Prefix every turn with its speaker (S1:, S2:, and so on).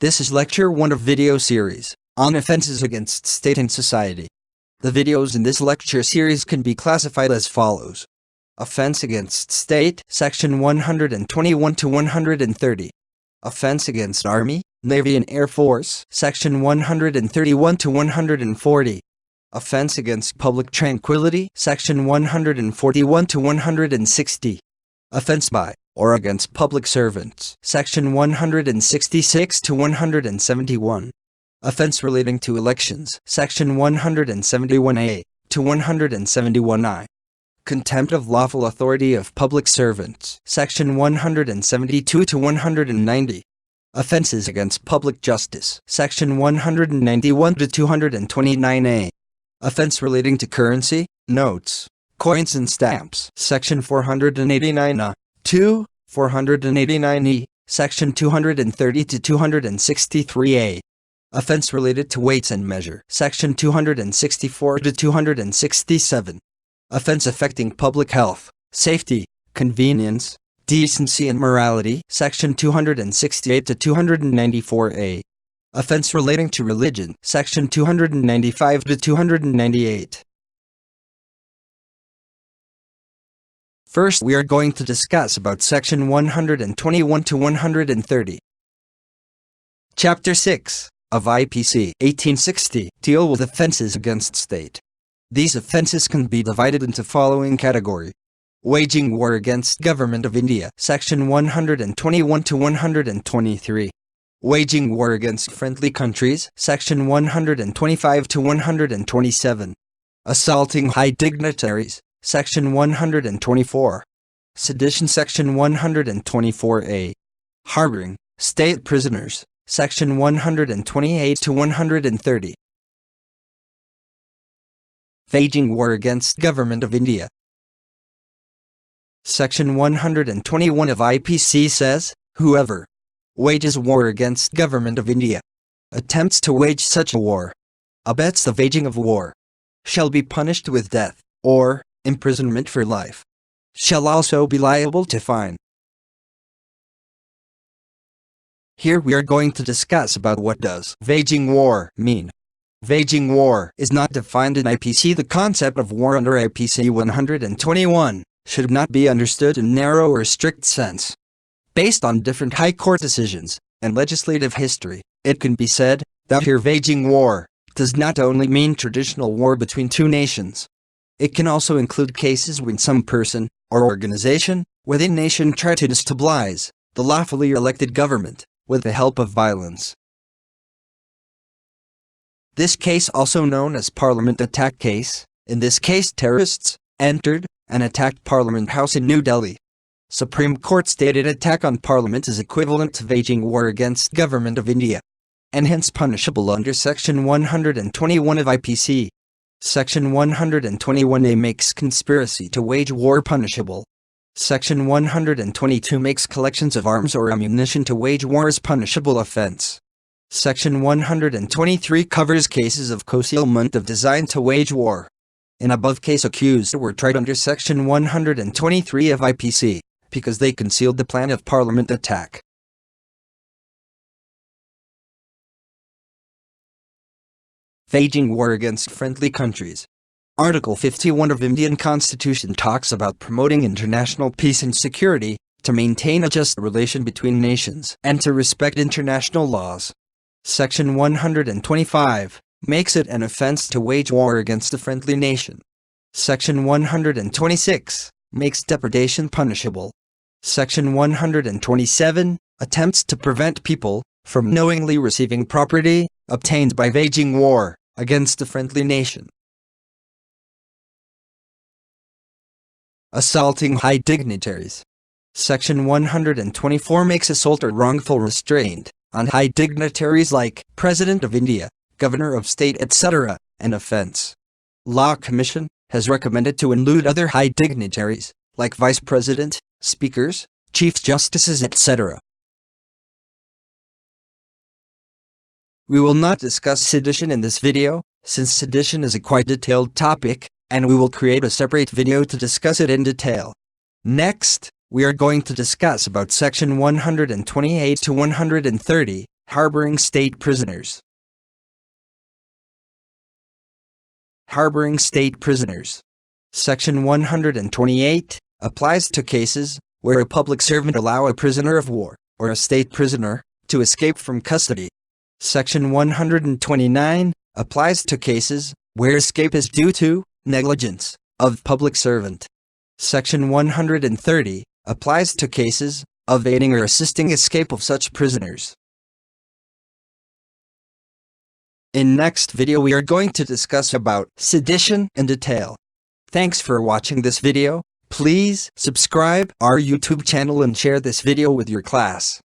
S1: This is Lecture 1 of video series on offenses against state and society. The videos in this lecture series can be classified as follows. Offense against state, section 121 to 130. Offense against Army, Navy and Air Force, section 131 to 140. Offense against public tranquility, section 141 to 160. Offense by or against public servants, section 166 to 171. Offense relating to elections, section 171A to 171I. Contempt of lawful authority of public servants, section 172 to 190. Offenses against public justice, section 191 to 229A. Offense relating to currency, notes, coins and stamps, section 489A to 489E, section 230 to 263A. Offense related to weights and measure, section 264 to 267. Offense affecting public health, safety, convenience, decency and morality, section 268 to 294A. Offense relating to religion, section 295 to 298. First, we are going to discuss about section 121 to 130. Chapter 6 of IPC 1860 deal with offenses against state. These offenses can be divided into following category. Waging war against Government of India, section 121 to 123. Waging war against friendly countries, section 125 to 127. Assaulting high dignitaries, section 124. Sedition, section 124A. Harboring state prisoners, section 128 to 130. Waging war against Government of India. Section 121 of IPC says, whoever wages war against Government of India, attempts to wage such a war, abets the waging of war, shall be punished with death, or imprisonment for life, shall also be liable to fine. Here we are going to discuss about what does waging war mean. Waging war is not defined in IPC. The concept of war under IPC 121 should not be understood in narrow or strict sense. Based on different high court decisions and legislative history, it can be said that here waging war does not only mean traditional war between two nations. It can also include cases when some person or organization within a nation try to destabilize the lawfully elected government with the help of violence. This case, also known as Parliament attack case, in this case terrorists entered and attacked Parliament House in New Delhi. Supreme Court stated attack on Parliament is equivalent to waging war against Government of India, and hence punishable under section 121 of IPC. Section 121A makes conspiracy to wage war punishable. Section 122 makes collections of arms or ammunition to wage war as punishable offense. Section 123 covers cases of concealment of design to wage war. In above case, accused were tried under section 123 of IPC, because they concealed the plan of Parliament attack. Waging war against friendly countries. Article 51 of Indian Constitution talks about promoting international peace and security, to maintain a just relation between nations, and to respect international laws. Section 125 makes it an offense to wage war against a friendly nation. Section 126 makes depredation punishable. Section 127 attempts to prevent people from knowingly receiving property obtained by waging war against a friendly nation. Assaulting high dignitaries. Section 124 makes assault or wrongful restraint on high dignitaries like President of India, Governor of State, etc., an offense. Law Commission has recommended to include other high dignitaries, like Vice President, Speakers, Chief Justices, etc. We will not discuss sedition in this video, since sedition is a quite detailed topic, and we will create a separate video to discuss it in detail. Next, we are going to discuss about section 128 to 130, Harboring state prisoners. Harboring state prisoners. Section 128 applies to cases where a public servant allows a prisoner of war, or a state prisoner, to escape from custody. Section 129 applies to cases where escape is due to negligence of public servant. Section 130 applies to cases of aiding or assisting escape of such prisoners. In next video we are going to discuss about sedition in detail. Thanks for watching this video. Please subscribe our YouTube channel and share this video with your class.